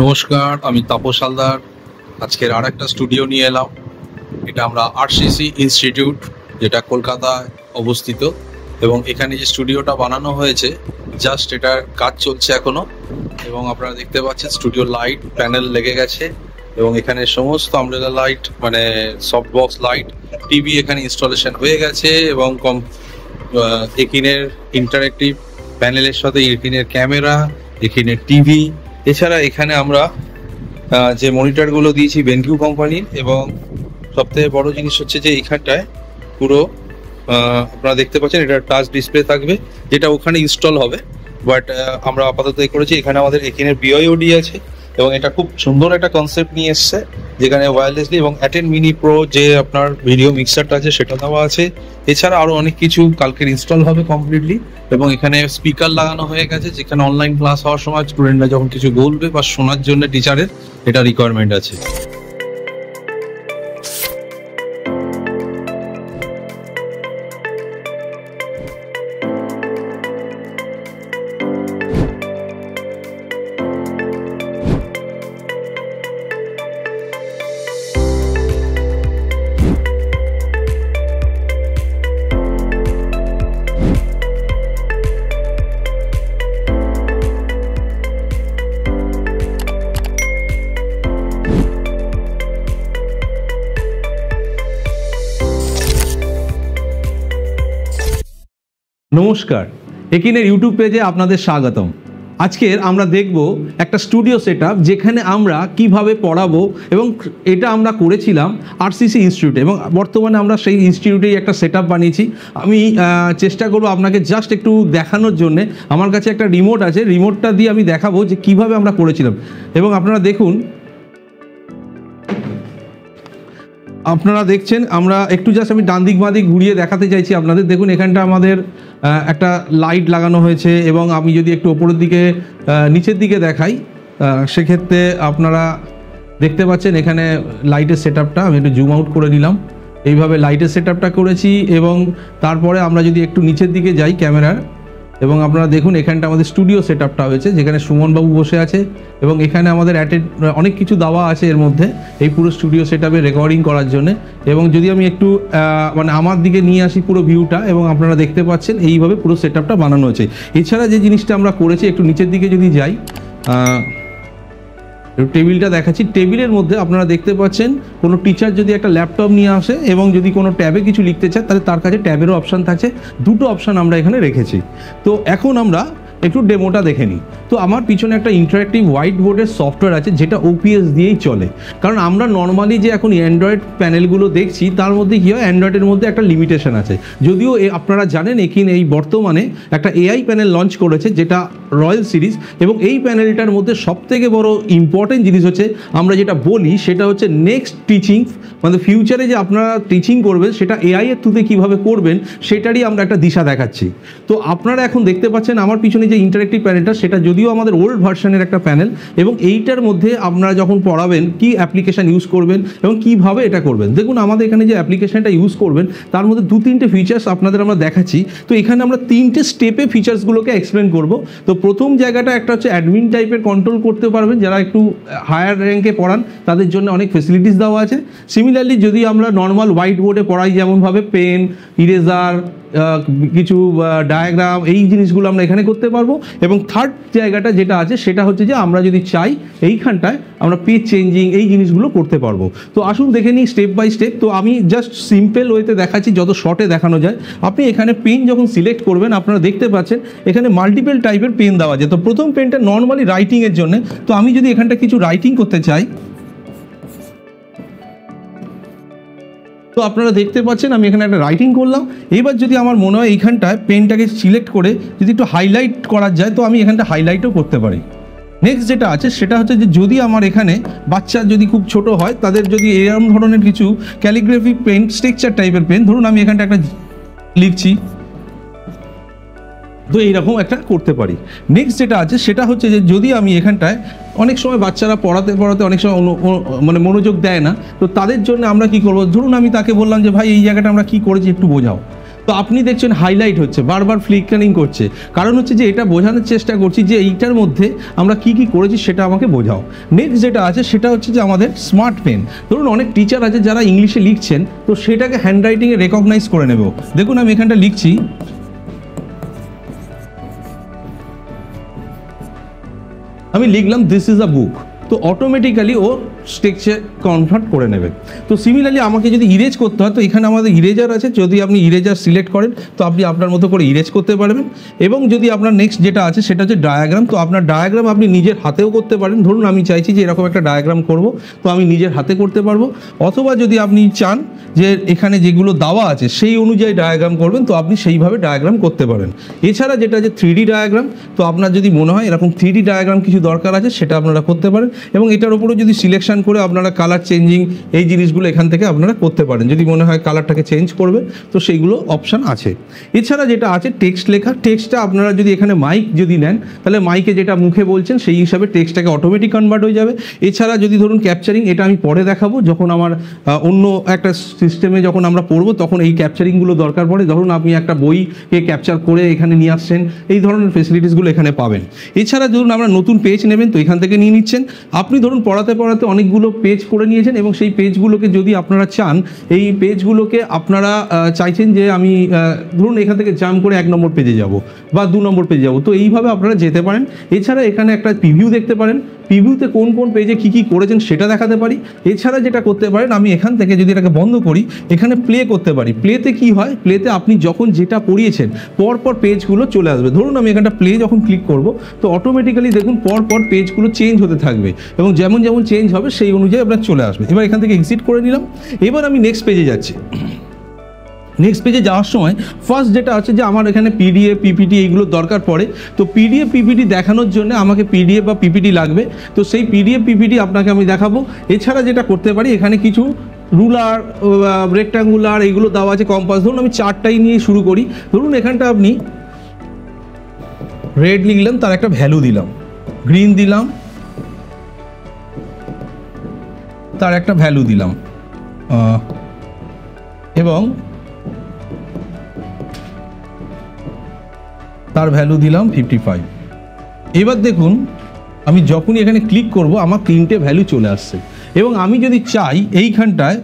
নমস্কার, আমি তাপস হালদার। আজকের আর একটা স্টুডিও নিয়ে এলাম। এটা আমরা আরসিসি ইনস্টিটিউট, যেটা কলকাতায় অবস্থিত, এবং এখানে যে স্টুডিওটা বানানো হয়েছে জাস্ট এটার কাজ চলছে এখনো। এবং আপনারা দেখতে পাচ্ছেন স্টুডিও লাইট প্যানেল লেগে গেছে, এবং এখানে সমস্ত আমব্রেলা লাইট মানে সফট বক্স লাইট, টিভি এখানে ইনস্টলেশন হয়ে গেছে, এবং একিনের ইন্টারেক্টিভ প্যানেলের সাথে একিনের ক্যামেরা, একিনের টিভি। এছাড়া এখানে আমরা যে মনিটরগুলো দিয়েছি বেনকিউ কোম্পানির, এবং সবথেকে বড় জিনিস হচ্ছে যে এইখানটায় পুরো আপনারা দেখতে পাচ্ছেন এটা টাচ ডিসপ্লে থাকবে, যেটা ওখানে ইনস্টল হবে। বাট আমরা আপাতত করেছি এখানে আমাদের এখানের বিআইওডি আছে, এবং এটা খুব সুন্দর একটা কনসেপ্ট নিয়ে এসছে, যেখানে ওয়্যারলেসলি এবং অ্যাটেন মিনি প্রো যে আপনার ভিডিও মিক্সারটা আছে সেটা দেওয়া আছে। এছাড়া আরও অনেক কিছু কালকের ইনস্টল হবে কমপ্লিটলি, এবং এখানে স্পিকার লাগানো হয়ে গেছে, যেখানে অনলাইন ক্লাস হওয়ার সময় স্টুডেন্টরা যখন কিছু বলবে বা শোনার জন্য টিচারের এটা রিকোয়ারমেন্ট আছে। নমস্কার, একিনের ইউটিউব পেজে আপনাদের স্বাগতম। আজকের আমরা দেখব একটা স্টুডিও সেটআপ, যেখানে আমরা কিভাবে পড়াবো, এবং এটা আমরা করেছিলাম আরসিসি ইনস্টিটিউটে, এবং বর্তমানে আমরা সেই ইনস্টিটিউটেই একটা সেটআপ বানিয়েছি। আমি চেষ্টা করব আপনাকে জাস্ট একটু দেখানোর জন্যে। আমার কাছে একটা রিমোট আছে, রিমোটটা দিয়ে আমি দেখাবো যে কিভাবে আমরা করেছিলাম। এবং আপনারা দেখুন, আপনারা দেখছেন, আমরা একটু জাস্ট আমি ডান দিক বাঁ দিক ঘুরিয়ে দেখাতে চাইছি আপনাদের। দেখুন এখানটা আমাদের একটা লাইট লাগানো হয়েছে, এবং আমি যদি একটু ওপরের দিকে নিচের দিকে দেখাই, সেক্ষেত্রে আপনারা দেখতে পাচ্ছেন এখানে লাইটের সেটআপটা। আমি একটু জুম আউট করে নিলাম, এইভাবে লাইটের সেটআপটা করেছি। এবং তারপরে আমরা যদি একটু নিচের দিকে যাই ক্যামেরার, এবং আপনারা দেখুন এখানটা আমাদের স্টুডিও সেটআপটা হয়েছে, যেখানে সুমনবাবু বসে আছে, এবং এখানে আমাদের অনেক কিছু দেওয়া আছে এর মধ্যে এই পুরো স্টুডিও সেটআপে রেকর্ডিং করার জন্য। এবং যদি আমি একটু মানে আমার দিকে নিয়ে আসি পুরো ভিউটা, এবং আপনারা দেখতে পাচ্ছেন এইভাবে পুরো সেটআপটা বানানো হয়েছে। এছাড়া যে জিনিসটা আমরা করেছি, একটু নিচের দিকে যদি যাই, টেবিলটা দেখাচ্ছি। টেবিলের মধ্যে আপনারা দেখতে পাচ্ছেন কোনো টিচার যদি একটা ল্যাপটপ নিয়ে আসে এবং যদি কোনো ট্যাবে কিছু লিখতে চায়, তাহলে তার কাছে ট্যাবেরও অপশান থাকছে। দুটো অপশান আমরা এখানে রেখেছি। তো এখন আমরা একটু ডেমোটা দেখে নিই। তো আমার পিছনে একটা ইন্টারেক্টিভ হোয়াইট বোর্ডের সফটওয়্যার আছে, যেটা ওপিএস দিয়েই চলে। কারণ আমরা নর্মালি যে এখন অ্যান্ড্রয়েড প্যানেলগুলো দেখছি, তার মধ্যে কী হয়, অ্যান্ড্রয়েডের মধ্যে একটা লিমিটেশন আছে। যদিও আপনারা জানেন একিন এই বর্তমানে একটা এআই প্যানেল লঞ্চ করেছে, যেটা রয়্যাল সিরিজ। এবং এই প্যানেলটার মধ্যে সবথেকে বড় ইম্পর্টেন্ট জিনিস হচ্ছে, আমরা যেটা বলি সেটা হচ্ছে নেক্সট টিচিং, মানে ফিউচারে যে আপনারা টিচিং করবেন সেটা এআই এর থ্রুতে কীভাবে করবেন, সেটারই আমরা একটা দিশা দেখাচ্ছি। তো আপনারা এখন দেখতে পাচ্ছেন আমার পিছনে যে ইন্টারেক্টিভ প্যানেলটা, সেটা যদিও আমাদের ওল্ড ভার্সনের একটা প্যানেল, এবং এইটার মধ্যে আপনারা যখন পড়াবেন কি অ্যাপ্লিকেশান ইউজ করবেন এবং কিভাবে এটা করবেন। দেখুন আমাদের এখানে যে অ্যাপ্লিকেশানটা ইউজ করবেন, তার মধ্যে 2-3টে ফিচার্স আপনাদের আমরা দেখাচ্ছি। তো এখানে আমরা 3টে স্টেপে ফিচার্সগুলোকে এক্সপ্লেন করব। তো প্রথম জায়গাটা একটা হচ্ছে অ্যাডমিন টাইপের কন্ট্রোল করতে পারবেন, যারা একটু হায়ার র্যাঙ্কে পড়ান তাদের জন্য অনেক ফেসিলিটিস দেওয়া আছে। সিমিলারলি যদি আমরা নর্মাল হোয়াইট বোর্ডে পড়াই, যেমনভাবে পেন, ইরেজার, কিছু ডায়াগ্রাম, এই জিনিসগুলো আমরা এখানে করতে পারবো। এবং থার্ড জায়গাটা যেটা আছে, সেটা হচ্ছে যে আমরা যদি চাই এইখানটায় আমরা পেজ চেঞ্জিং, এই জিনিসগুলো করতে পারবো। তো আসুন দেখে নিই স্টেপ বাই স্টেপ। তো আমি জাস্ট সিম্পল ওয়েতে দেখাচ্ছি, যত শর্টে দেখানো যায়। আপনি এখানে পেন যখন সিলেক্ট করবেন, আপনারা দেখতে পাচ্ছেন এখানে মাল্টিপল টাইপের পেন দেওয়া আছে। তো প্রথম পেনটা নর্মালি রাইটিংয়ের জন্য। তো আমি যদি এখানটা কিছু রাইটিং করতে চাই, তো আপনারা দেখতে পাচ্ছেন আমি এখানে একটা রাইটিং করলাম। এবার যদি আমার মনে হয় এইখানটায় পেনটাকে সিলেক্ট করে যদি একটু হাইলাইট করা যায়, তো আমি এখানটা হাইলাইটও করতে পারি। নেক্সট যেটা আছে সেটা হচ্ছে যে যদি আমার এখানে বাচ্চা যদি খুব ছোট হয়, তাদের যদি এরকম ধরনের কিছু ক্যালিগ্রাফি পেন, স্ট্রাকচার টাইপের পেন, ধরুন আমি এখানটা একটা লিখছি, তো এইরকম একটা করতে পারি। নেক্সট যেটা আছে সেটা হচ্ছে যে যদি আমি এখানটায়, অনেক সময় বাচ্চারা পড়াতে পড়াতে অনেক সময় মানে মনোযোগ দেয় না, তো তাদের জন্য আমরা কি করব, ধরুন আমি তাকে বললাম যে ভাই এই জায়গাটা আমরা কি করেছি একটু বোঝাও। তো আপনি দেখছেন হাইলাইট হচ্ছে, বারবার ফ্লিকারিং করছে, কারণ হচ্ছে যে এটা বোঝানোর চেষ্টা করছি যে এইটার মধ্যে আমরা কি কি করেছি সেটা আমাকে বোঝাও। নেক্সট যেটা আছে সেটা হচ্ছে যে আমাদের স্মার্ট পেন। ধরুন অনেক টিচার আছে যারা ইংলিশে লিখছেন, তো সেটাকে হ্যান্ডরাইটিংয়ে রেকগনাইজ করে নেব। দেখুন আমি এখানটা লিখছি, আমি লিখলাম দিস ইজ আ বুক, তো অটোমেটিক্যালি ও টেক্সটে কনভার্ট করে নেবে। তো সিমিলারলি আমাকে যদি ইরেজ করতে হয়, তো এখানে আমাদের ইরেজার আছে, যদি আপনি ইরেজার সিলেক্ট করেন তো আপনি আপনার মতো করে ইরেজ করতে পারবেন। এবং যদি আপনার নেক্সট যেটা আছে সেটা হচ্ছে ডায়াগ্রাম, তো আপনার ডায়াগ্রাম আপনি নিজের হাতেও করতে পারেন। ধরুন আমি চাইছি যে এরকম একটা ডায়াগ্রাম করব, তো আমি নিজের হাতে করতে পারবো, অথবা যদি আপনি চান যে এখানে যেগুলো দেওয়া আছে সেই অনুযায়ী ডায়াগ্রাম করবেন, তো আপনি সেইভাবে ডায়াগ্রাম করতে পারেন। এছাড়া যেটা আছে 3D ডায়াগ্রাম, তো আপনার যদি মনে হয় এরকম 3D ডায়াগ্রাম কিছু দরকার আছে সেটা আপনারা করতে পারেন, এবং এটার উপরেও যদি সিলেকশন করে আপনারা কালার চেঞ্জিং এই জিনিসগুলো এখান থেকে আপনারা করতে পারেন। যদি মনে হয় কালারটাকে চেঞ্জ করবে তো সেইগুলো অপশান আছে। এছাড়া যেটা আছে টেক্সট লেখা, টেক্সটটা আপনারা যদি এখানে মাইক যদি নেন তাহলে মাইকে যেটা মুখে বলছেন সেই হিসাবে টেক্সটটাকে অটোমেটিক কনভার্ট হয়ে যাবে। এছাড়া যদি ধরুন ক্যাপচারিং, এটা আমি পরে দেখাবো যখন আমার অন্য একটা সিস্টেমে যখন আমরা পড়বো তখন এই ক্যাপচারিংগুলো দরকার পড়ে। ধরুন আপনি একটা বইকে ক্যাপচার করে এখানে নিয়ে আসছেন, এই ধরনের ফেসিলিটিসগুলো এখানে পাবেন। এছাড়া ধরুন আমরা নতুন পেজ নেবেন, তো এখান থেকে নিয়ে নিচ্ছেন। আপনি ধরুন পড়াতে পড়াতে অনেকগুলো পেজ করে নিয়েছেন, এবং সেই পেজগুলোকে যদি আপনারা চান, এই পেজগুলোকে আপনারা চাইছেন যে আমি ধরুন এখান থেকে জাম্প করে 1 নম্বর পেজে যাব বা 2 নম্বর পেজে যাব, তো এইভাবে আপনারা যেতে পারেন। এছাড়া এখানে একটা প্রিভিউ দেখতে পারেন, প্রিভিউতে কোন কোন পেজে কী কী করেছেন সেটা দেখাতে পারি। এছাড়া যেটা করতে পারেন, আমি এখান থেকে যদি এটাকে বন্ধ করি এখানে প্লে করতে পারি। প্লেতে কি হয়, প্লেতে আপনি যখন যেটা পড়িয়েছেন পরপর পেজগুলো চলে আসবে। ধরুন আমি এখানটা প্লে যখন ক্লিক করব তো অটোমেটিক্যালি দেখুন পরপর পেজগুলো চেঞ্জ হতে থাকবে, এবং যেমন যেমন চেঞ্জ হবে সেই অনুযায়ী আপনার চলে আসবে। এবার এখান থেকে এক্সিট করে নিলাম, এবার আমি নেক্সট পেজে যাচ্ছি। নেক্সট পেজে যাওয়ার সময় ফার্স্ট যেটা আছে যে আমার এখানে পিডিএফ পিপিটি এইগুলো দরকার পড়ে, তো পিডিএফ পিপিটি দেখানোর জন্য আমাকে পিডিএফ বা পিপিটি লাগবে, তো সেই পিডিএফ পিপিটি আপনাকে আমি দেখাবো। এছাড়া যেটা করতে পারি, এখানে কিছু রুলার, রেক্ট্যাঙ্গুলার এইগুলো দেওয়া আছে, কম্পাস। ধরুন আমি চারটাই নিয়ে শুরু করি। ধরুন এখানটা আপনি রেড লিখলাম, তার একটা ভ্যালু দিলাম, গ্রিন দিলাম, তার একটা ভ্যালু দিলাম, এবং তার ভ্যালু দিলাম 55। এবার দেখুন আমি যখনই এখানে ক্লিক করব আমার 3টে ভ্যালু চলে আসছে, এবং আমি যদি চাই এইখানটায়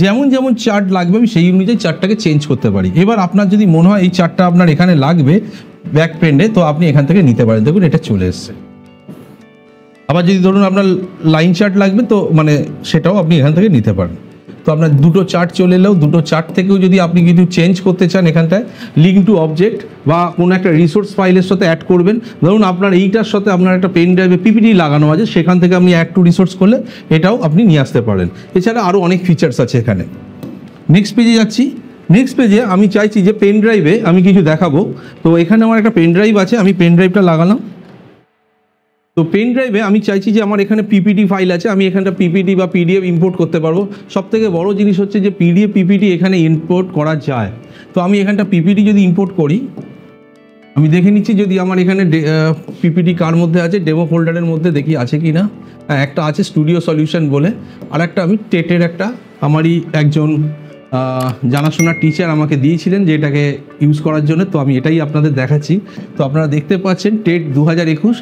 যেমন যেমন চার্ট লাগবে আমি সেই অনুযায়ী চার্টটাকে চেঞ্জ করতে পারি। এবার আপনার যদি মনে হয় এই চার্টটা আপনার এখানে লাগবে ব্যাক পেন্ডে, তো আপনি এখান থেকে নিতে পারেন। দেখুন এটা চলে এসছে। আবার যদি ধরুন আপনার লাইন চার্ট লাগবে, তো মানে সেটাও আপনি এখান থেকে নিতে পারেন। তো আপনার দুটো চার্ট চলে এলেও, দুটো চার্ট থেকেও যদি আপনি কিছু চেঞ্জ করতে চান, এখানটায় লিঙ্ক টু অবজেক্ট বা কোনো একটা রিসোর্স ফাইলের সাথে অ্যাড করবেন। ধরুন আপনার এইটার সাথে আপনার একটা পেন ড্রাইভে পিপিটি লাগানো আছে, সেখান থেকে আপনি অ্যাড টু রিসোর্স করলে এটাও আপনি নিয়ে আসতে পারেন। এছাড়া আরও অনেক ফিচার্স আছে এখানে। নেক্সট পেজে যাচ্ছি। নেক্সট পেজে আমি চাইছি যে পেন ড্রাইভে আমি কিছু দেখাবো, তো এখানে আমার একটা পেন ড্রাইভ আছে, আমি পেন ড্রাইভটা লাগালাম। তো পেন ড্রাইভে আমি চাইছি যে আমার এখানে পিপিটি ফাইল আছে, আমি এখানটা পিপিটি বা পিডিএফ ইম্পোর্ট করতে পারবো। সবথেকে বড় জিনিস হচ্ছে যে পিডিএফ পিপিটি এখানে ইম্পোর্ট করা যায়। তো আমি এখানটা পিপিটি যদি ইম্পোর্ট করি, আমি দেখে নিচ্ছি যদি আমার এখানে পিপিটি কার মধ্যে আছে, ডেমো ফোল্ডারের মধ্যে দেখি আছে কি না। হ্যাঁ, একটা আছে স্টুডিও সলিউশন বলে, আর একটা আমি টেটের একটা আমারই একজন জানাশোনা টিচার আমাকে দিয়েছিলেন যে এটাকে ইউজ করার জন্য, তো আমি এটাই আপনাদের দেখাচ্ছি। তো আপনারা দেখতে পাচ্ছেন টেট 2021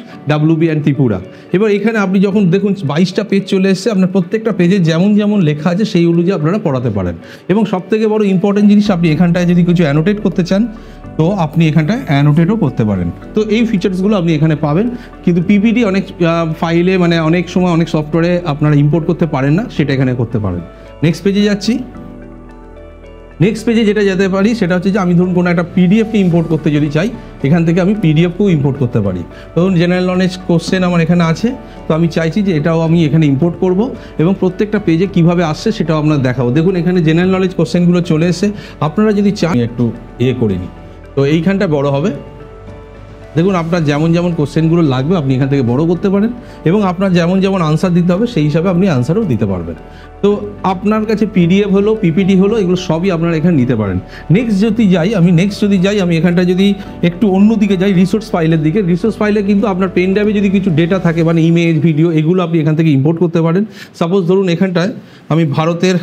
WB অ্যান্ড ত্রিপুরা। এবার এখানে আপনি যখন দেখুন 22টা পেজ চলে এসছে, আপনার প্রত্যেকটা পেজে যেমন যেমন লেখা আছে সেই অনুযায়ী আপনারা পড়াতে পারেন। এবং সবথেকে বড় ইম্পর্টেন্ট জিনিস, আপনি এখানটায় যদি কিছু অ্যানোটেট করতে চান তো আপনি এখানটায় অ্যানোটেটও করতে পারেন। তো এই ফিচার্সগুলো আপনি এখানে পাবেন, কিন্তু পিপিটি অনেক ফাইলে মানে অনেক সময় অনেক সফটওয়্যারে আপনারা ইম্পোর্ট করতে পারেন না, সেটা এখানে করতে পারেন। নেক্সট পেজে যাচ্ছি। নেক্সট পেজে যেটা যেতে পারি সেটা হচ্ছে যে আমি ধরুন কোনো একটা পিডিএফকে ইম্পোর্ট করতে যদি চাই, এখান থেকে আমি পিডিএফকেও ইম্পোর্ট করতে পারি। ধরুন জেনারেল নলেজ কোশ্চেন আমার এখানে আছে, তো আমি চাইছি যে এটাও আমি এখানে ইম্পোর্ট করব, এবং প্রত্যেকটা পেজে কিভাবে আসছে সেটাও আপনাদের দেখাবো। দেখুন এখানে জেনারেল নলেজ কোশ্চেনগুলো চলে এসে, আপনারা যদি চান একটু করে নিই, তো এইখানটা বড় হবে। দেখুন আপনার যেমন যেমন কোশ্চেনগুলো লাগবে আপনি এখান থেকে বড় করতে পারেন, এবং আপনার যেমন যেমন আনসার দিতে হবে সেই হিসাবে আপনি আনসারও দিতে পারবেন। তো আপনার কাছে পিডিএফ হলো, পিপিটি হলো, এগুলো সবই আপনারা এখানে নিতে পারেন। নেক্সট যদি যাই আমি এখানটা যদি একটু অন্য দিকে যাই, রিসোর্স ফাইলের দিকে। রিসোর্স ফাইলে কিন্তু আপনার পেন ড্রাইভে যদি কিছু ডেটা থাকে, মানে ইমেজ, ভিডিও, এগুলো আপনি এখান থেকে ইম্পোর্ট করতে পারেন। সাপোজ ধরুন এখানটায় আমি ভারতের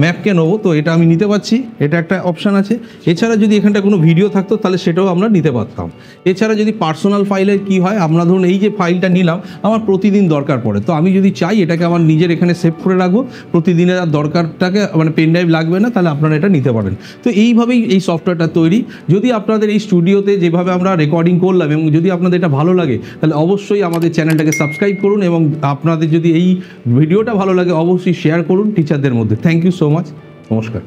ম্যাপকে নেবো, তো এটা আমি নিতে পারছি, এটা একটা অপশান আছে। এছাড়া যদি এখানটা কোনো ভিডিও থাকতো তাহলে সেটাও আমরা নিতে পারতাম। এছাড়া যদি পার্সোনাল ফাইলের কি হয়, আমরা ধরুন এই যে ফাইলটা নিলাম আমার প্রতিদিন দরকার পড়ে, তো আমি যদি চাই এটাকে আমার নিজের এখানে সেভ করে রাখবো, প্রতিদিনের আর দরকারটাকে মানে পেন ড্রাইভ লাগবে না, তাহলে আপনারা এটা নিতে পারেন। তো এইভাবেই এই সফটওয়্যারটা তৈরি। যদি আপনাদের এই স্টুডিওতে যেভাবে আমরা রেকর্ডিং করলাম এবং যদি আপনাদের এটা ভালো লাগে তাহলে অবশ্যই আমাদের চ্যানেলটাকে সাবস্ক্রাইব করুন, এবং আপনাদের যদি এই ভিডিওটা ভালো লাগে অবশ্যই শেয়ার করুন টিচারদের মধ্যে। থ্যাংক ইউ সো মাচ, নমস্কার।